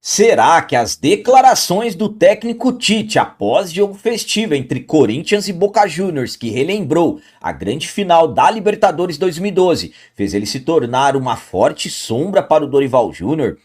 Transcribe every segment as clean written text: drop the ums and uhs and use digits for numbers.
Será que as declarações do técnico Tite após jogo festivo entre Corinthians e Boca Juniors, que relembrou a grande final da Libertadores 2012, fez ele se tornar uma forte sombra para o Dorival Júnior?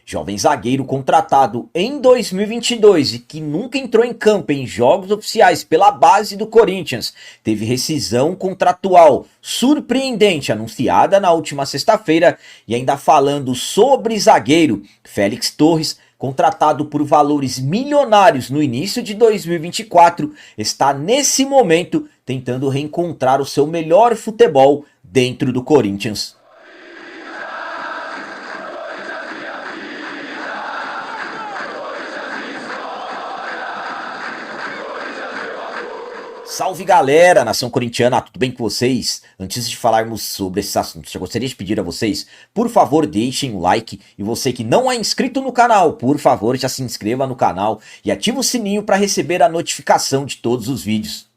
Jovem zagueiro contratado em 2022 e que nunca entrou em campo em jogos oficiais pela base do Corinthians, teve rescisão contratual surpreendente anunciada na última sexta-feira. E ainda falando sobre zagueiro, Félix Torres, contratado por valores milionários no início de 2024, está nesse momento tentando reencontrar o seu melhor futebol dentro do Corinthians. Salve galera, nação corintiana, tudo bem com vocês? Antes de falarmos sobre esses assuntos, eu gostaria de pedir a vocês, por favor, deixem o like. E você que não é inscrito no canal, por favor, já se inscreva no canal e ative o sininho para receber a notificação de todos os vídeos.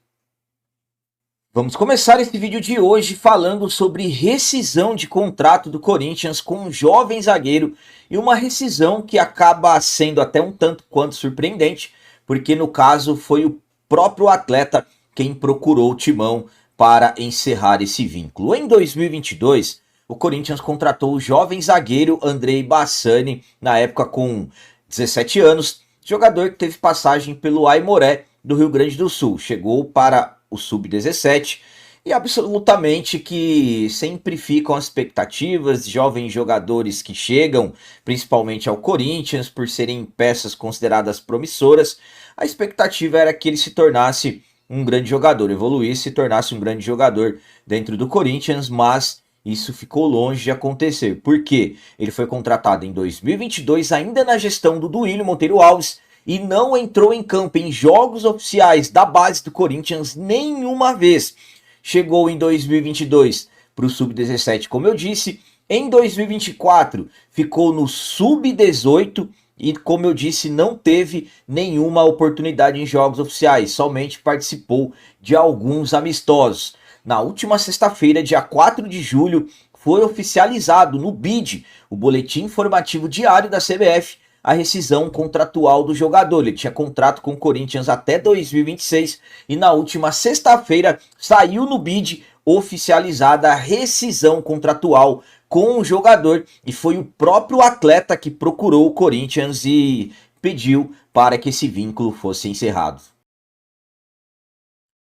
Vamos começar esse vídeo de hoje falando sobre rescisão de contrato do Corinthians com um jovem zagueiro, e uma rescisão que acaba sendo até um tanto quanto surpreendente, porque no caso foi o próprio atleta quem procurou o Timão para encerrar esse vínculo. Em 2022, o Corinthians contratou o jovem zagueiro Andrei Bassani, na época com 17 anos, jogador que teve passagem pelo Aimoré do Rio Grande do Sul. Chegou para o Sub-17 e absolutamente que sempre ficam as expectativas de jovens jogadores que chegam, principalmente ao Corinthians, por serem peças consideradas promissoras. A expectativa era que ele se tornasse um grande jogador, evoluísse, se tornasse um grande jogador dentro do Corinthians, mas isso ficou longe de acontecer. Por quê? Ele foi contratado em 2022, ainda na gestão do Duílio Monteiro Alves, e não entrou em campo em jogos oficiais da base do Corinthians nenhuma vez. Chegou em 2022 para o Sub-17, como eu disse. Em 2024 ficou no Sub-18 e, como eu disse, não teve nenhuma oportunidade em jogos oficiais, somente participou de alguns amistosos. Na última sexta-feira, dia 4 de julho, foi oficializado no BID, o Boletim Informativo Diário da CBF, a rescisão contratual do jogador. Ele tinha contrato com o Corinthians até 2026 e na última sexta-feira saiu no BID oficializada a rescisão contratual com o jogador, e foi o próprio atleta que procurou o Corinthians e pediu para que esse vínculo fosse encerrado.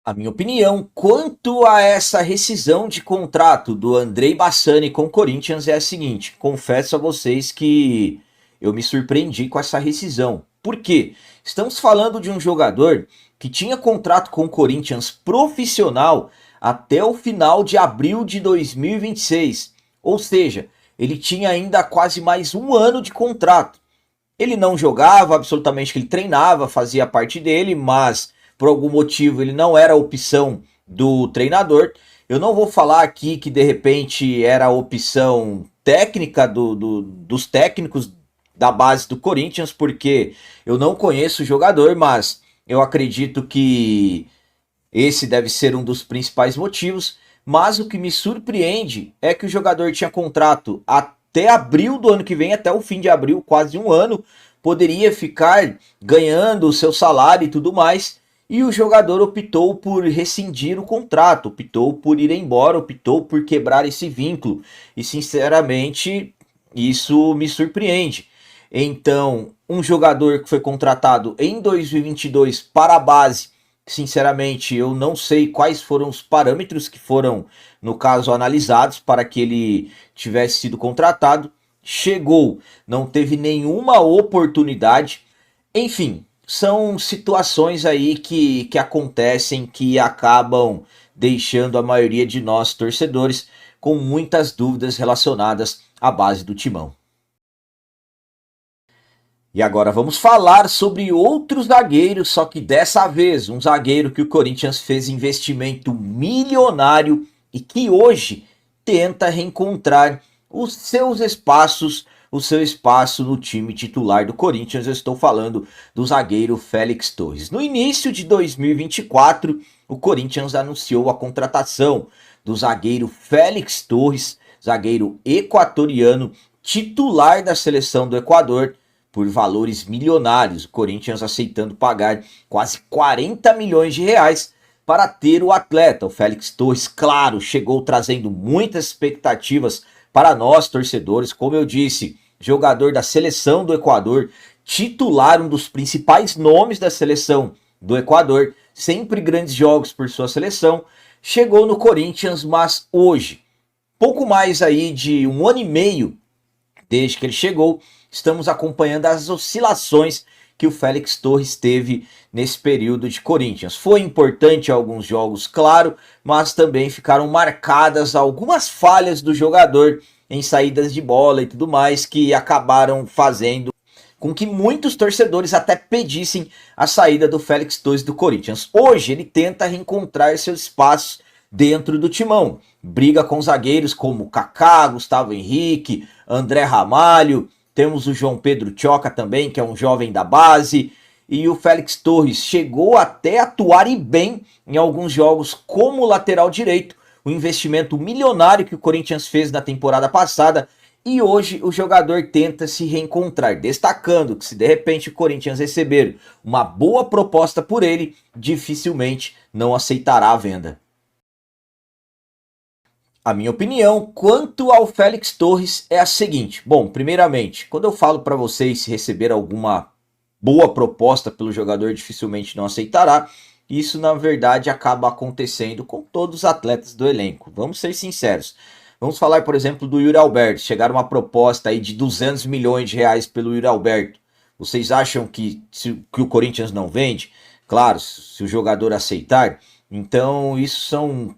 A minha opinião quanto a essa rescisão de contrato do Andrei Bassani com o Corinthians é a seguinte: confesso a vocês que eu me surpreendi com essa rescisão. Por quê? Estamos falando de um jogador que tinha contrato com o Corinthians profissional até o final de abril de 2026. Ou seja, ele tinha ainda quase mais um ano de contrato. Ele não jogava, absolutamente, ele treinava, fazia parte dele, mas por algum motivo ele não era a opção do treinador. Eu não vou falar aqui que de repente era a opção técnica dos técnicos da base do Corinthians, porque eu não conheço o jogador, mas eu acredito que esse deve ser um dos principais motivos. Mas o que me surpreende é que o jogador tinha contrato até abril do ano que vem, até o fim de abril, quase um ano, poderia ficar ganhando o seu salário e tudo mais, e o jogador optou por rescindir o contrato, optou por ir embora, optou por quebrar esse vínculo, e sinceramente isso me surpreende. Então, um jogador que foi contratado em 2022 para a base, sinceramente, eu não sei quais foram os parâmetros que foram, no caso, analisados para que ele tivesse sido contratado. Chegou, não teve nenhuma oportunidade. Enfim, são situações aí que acontecem, que acabam deixando a maioria de nós, torcedores, com muitas dúvidas relacionadas à base do Timão. E agora vamos falar sobre outro zagueiro, só que dessa vez um zagueiro que o Corinthians fez investimento milionário e que hoje tenta reencontrar os seus espaços, o seu espaço no time titular do Corinthians. Eu estou falando do zagueiro Félix Torres. No início de 2024, o Corinthians anunciou a contratação do zagueiro Félix Torres, zagueiro equatoriano, titular da seleção do Equador, por valores milionários. O Corinthians aceitando pagar quase 40 milhões de reais para ter o atleta. O Félix Torres, claro, chegou trazendo muitas expectativas para nós, torcedores. Como eu disse, jogador da seleção do Equador, titular, um dos principais nomes da seleção do Equador, sempre grandes jogos por sua seleção, chegou no Corinthians, mas hoje, pouco mais aí de um ano e meio desde que ele chegou, estamos acompanhando as oscilações que o Félix Torres teve nesse período de Corinthians. Foi importante em alguns jogos, claro, mas também ficaram marcadas algumas falhas do jogador em saídas de bola e tudo mais, que acabaram fazendo com que muitos torcedores até pedissem a saída do Félix Torres do Corinthians. Hoje ele tenta reencontrar seus espaços dentro do timão. Briga com zagueiros como Kaká, Gustavo Henrique, André Ramalho, temos o João Pedro Tchoca também, que é um jovem da base, e o Félix Torres chegou até a atuar e bem em alguns jogos como lateral direito, o investimento milionário que o Corinthians fez na temporada passada, e hoje o jogador tenta se reencontrar, destacando que se de repente o Corinthians receber uma boa proposta por ele, dificilmente não aceitará a venda. A minha opinião quanto ao Félix Torres é a seguinte. Bom, primeiramente, quando eu falo para vocês se receber alguma boa proposta pelo jogador, dificilmente não aceitará. Isso, na verdade, acaba acontecendo com todos os atletas do elenco. Vamos ser sinceros. Vamos falar, por exemplo, do Yuri Alberto. Chegar uma proposta aí de 200 milhões de reais pelo Yuri Alberto. Vocês acham que o Corinthians não vende? Claro, se o jogador aceitar. Então, isso são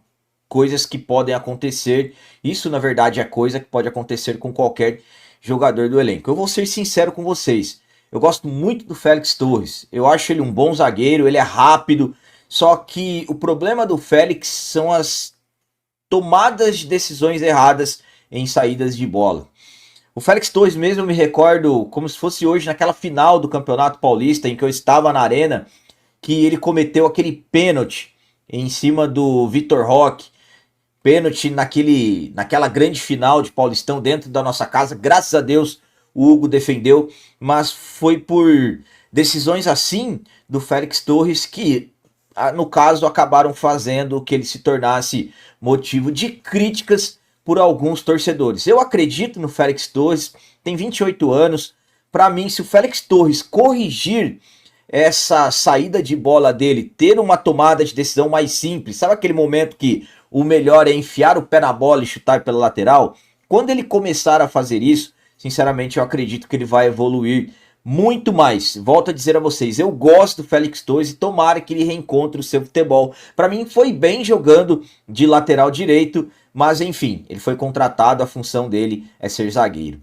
coisas que podem acontecer. Isso, na verdade, é coisa que pode acontecer com qualquer jogador do elenco. Eu vou ser sincero com vocês. Eu gosto muito do Félix Torres. Eu acho ele um bom zagueiro, ele é rápido. Só que o problema do Félix são as tomadas de decisões erradas em saídas de bola. O Félix Torres mesmo, eu me recordo como se fosse hoje naquela final do Campeonato Paulista em que eu estava na arena, que ele cometeu aquele pênalti em cima do Vitor Roque. Pênalti naquela grande final de Paulistão dentro da nossa casa. Graças a Deus o Hugo defendeu, mas foi por decisões assim do Félix Torres que, no caso, acabaram fazendo que ele se tornasse motivo de críticas por alguns torcedores. Eu acredito no Félix Torres, tem 28 anos. Para mim, se o Félix Torres corrigir essa saída de bola dele, ter uma tomada de decisão mais simples, sabe aquele momento que o melhor é enfiar o pé na bola e chutar pela lateral? Quando ele começar a fazer isso, sinceramente eu acredito que ele vai evoluir muito mais. Volto a dizer a vocês, eu gosto do Félix Torres e tomara que ele reencontre o seu futebol. Para mim foi bem jogando de lateral direito, mas enfim, ele foi contratado, a função dele é ser zagueiro.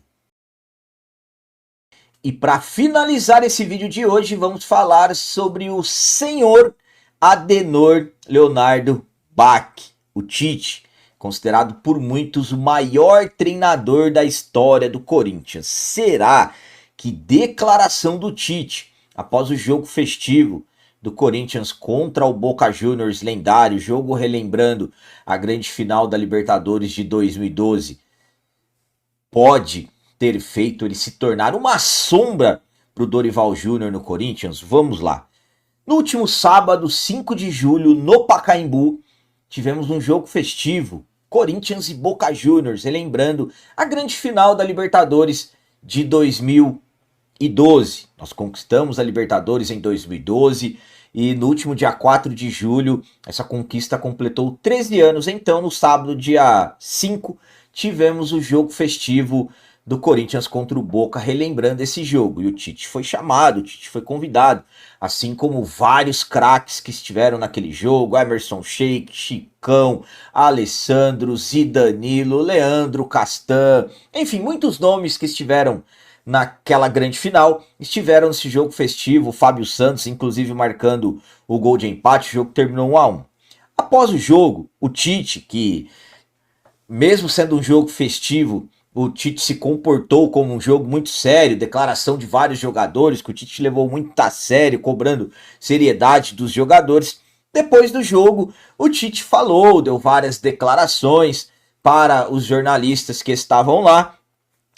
E para finalizar esse vídeo de hoje, vamos falar sobre o senhor Adenor Leonardo Bach, o Tite, considerado por muitos o maior treinador da história do Corinthians. Será que declaração do Tite após o jogo festivo do Corinthians contra o Boca Juniors, lendário, jogo relembrando a grande final da Libertadores de 2012, pode ter feito ele se tornar uma sombra para o Dorival Júnior no Corinthians? Vamos lá. No último sábado, 5 de julho, no Pacaembu, tivemos um jogo festivo, Corinthians e Boca Juniors, relembrando a grande final da Libertadores de 2012. Nós conquistamos a Libertadores em 2012 e no último dia 4 de julho, essa conquista completou 13 anos. Então, no sábado, dia 5, tivemos o jogo festivo do Corinthians contra o Boca, relembrando esse jogo. E o Tite foi chamado, o Tite foi convidado, assim como vários craques que estiveram naquele jogo, Emerson Sheik, Chicão, Alessandro, Zidanilo, Leandro Castan, enfim, muitos nomes que estiveram naquela grande final, estiveram nesse jogo festivo, o Fábio Santos, inclusive marcando o gol de empate, o jogo terminou 1-1. Após o jogo, o Tite, que mesmo sendo um jogo festivo, o Tite se comportou como um jogo muito sério, declaração de vários jogadores, que o Tite levou muito a sério, cobrando seriedade dos jogadores. Depois do jogo, o Tite falou, deu várias declarações para os jornalistas que estavam lá,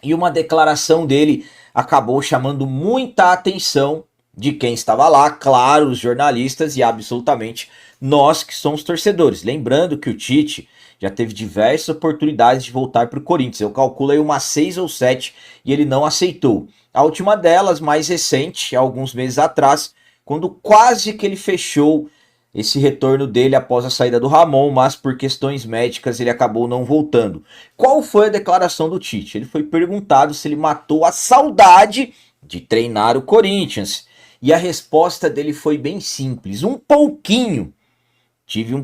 e uma declaração dele acabou chamando muita atenção de quem estava lá, claro, os jornalistas e absolutamente nós que somos torcedores. Lembrando que o Tite já teve diversas oportunidades de voltar para o Corinthians. Eu calculo aí umas 6 ou 7 e ele não aceitou. A última delas, mais recente, alguns meses atrás, quando quase que ele fechou esse retorno dele após a saída do Ramon, mas por questões médicas ele acabou não voltando. Qual foi a declaração do Tite? Ele foi perguntado se ele matou a saudade de treinar o Corinthians. E a resposta dele foi bem simples, um pouquinho.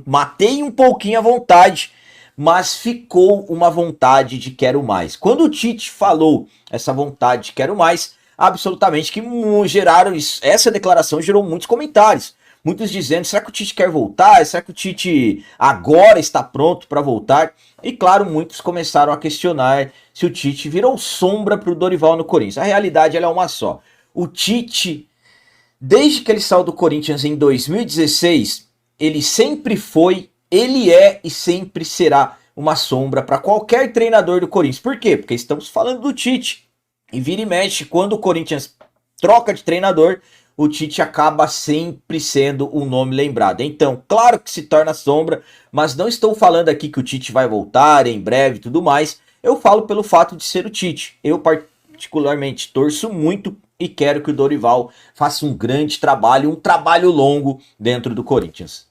Matei um pouquinho a vontade, mas ficou uma vontade de quero mais. Quando o Tite falou essa vontade de quero mais, absolutamente que geraram isso. Essa declaração gerou muitos comentários. Muitos dizendo, será que o Tite quer voltar? Será que o Tite agora está pronto para voltar? E claro, muitos começaram a questionar se o Tite virou sombra para o Dorival no Corinthians. A realidade ela é uma só. O Tite, desde que ele saiu do Corinthians em 2016, ele sempre foi, ele é e sempre será uma sombra para qualquer treinador do Corinthians. Por quê? Porque estamos falando do Tite. E vira e mexe, quando o Corinthians troca de treinador, o Tite acaba sempre sendo um nome lembrado. Então, claro que se torna sombra, mas não estou falando aqui que o Tite vai voltar em breve e tudo mais. Eu falo pelo fato de ser o Tite. Eu particularmente torço muito e quero que o Dorival faça um grande trabalho, um trabalho longo dentro do Corinthians.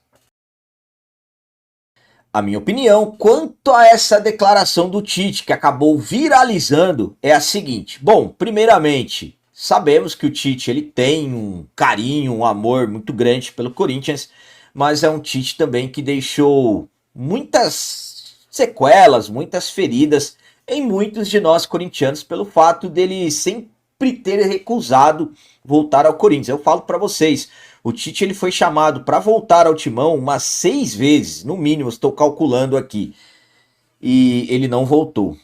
A minha opinião quanto a essa declaração do Tite, que acabou viralizando, é a seguinte. Bom, primeiramente, sabemos que o Tite ele tem um carinho, um amor muito grande pelo Corinthians, mas é um Tite também que deixou muitas sequelas, muitas feridas em muitos de nós corintianos pelo fato dele sempre ter recusado voltar ao Corinthians. Eu falo para vocês, o Tite ele foi chamado para voltar ao Timão umas 6 vezes, no mínimo, estou calculando aqui, e ele não voltou.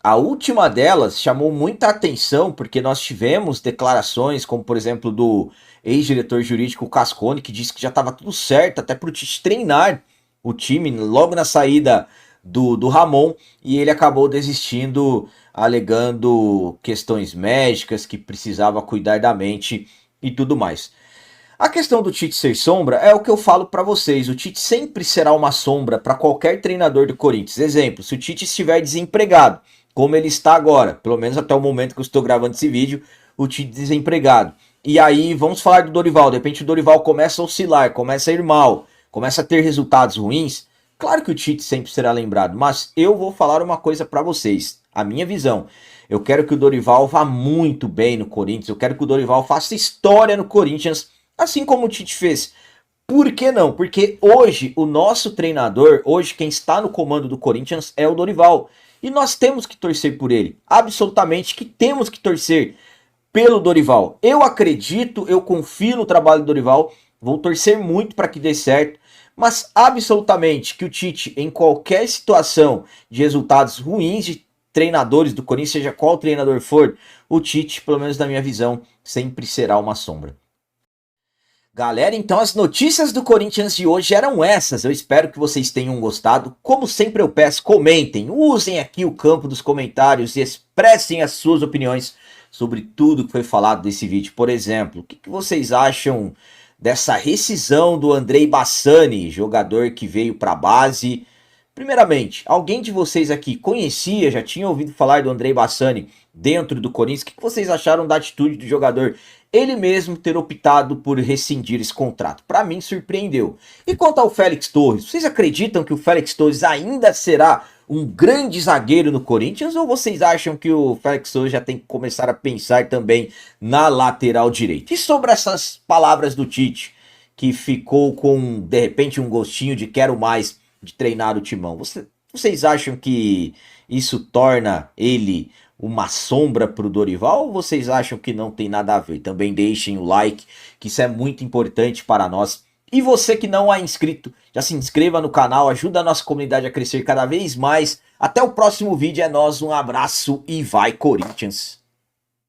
A última delas chamou muita atenção porque nós tivemos declarações, como por exemplo do ex-diretor jurídico Cascone, que disse que já estava tudo certo até para o Tite treinar o time logo na saída do Ramon, e ele acabou desistindo, alegando questões médicas, que precisava cuidar da mente e tudo mais. A questão do Tite ser sombra é o que eu falo para vocês. O Tite sempre será uma sombra para qualquer treinador do Corinthians. Exemplo, se o Tite estiver desempregado, como ele está agora, pelo menos até o momento que eu estou gravando esse vídeo, o Tite desempregado. E aí, vamos falar do Dorival. De repente o Dorival começa a oscilar, começa a ir mal, começa a ter resultados ruins. Claro que o Tite sempre será lembrado, mas eu vou falar uma coisa para vocês. A minha visão. Eu quero que o Dorival vá muito bem no Corinthians. Eu quero que o Dorival faça história no Corinthians, assim como o Tite fez. Por que não? Porque hoje o nosso treinador, hoje quem está no comando do Corinthians é o Dorival. E nós temos que torcer por ele. Absolutamente que temos que torcer pelo Dorival. Eu acredito, eu confio no trabalho do Dorival. Vou torcer muito para que dê certo. Mas absolutamente que o Tite, em qualquer situação de resultados ruins de treinadores do Corinthians, seja qual treinador for, o Tite, pelo menos na minha visão, sempre será uma sombra. Galera, então as notícias do Corinthians de hoje eram essas. Eu espero que vocês tenham gostado. Como sempre eu peço, comentem, usem aqui o campo dos comentários e expressem as suas opiniões sobre tudo que foi falado nesse vídeo. Por exemplo, o que vocês acham dessa rescisão do Andrei Bassani, jogador que veio para a base? Primeiramente, alguém de vocês aqui conhecia, já tinha ouvido falar do Andrei Bassani dentro do Corinthians? O que vocês acharam da atitude do jogador? Ele mesmo ter optado por rescindir esse contrato. Para mim, surpreendeu. E quanto ao Félix Torres, vocês acreditam que o Félix Torres ainda será um grande zagueiro no Corinthians? Ou vocês acham que o Félix Torres já tem que começar a pensar também na lateral direita? E sobre essas palavras do Tite, que ficou com, de repente, um gostinho de quero mais de treinar o Timão. Vocês acham que isso torna ele uma sombra para o Dorival, ou vocês acham que não tem nada a ver? Também deixem o like, que isso é muito importante para nós. E você que não é inscrito, já se inscreva no canal, ajuda a nossa comunidade a crescer cada vez mais. Até o próximo vídeo, é nóis, um abraço e vai Corinthians!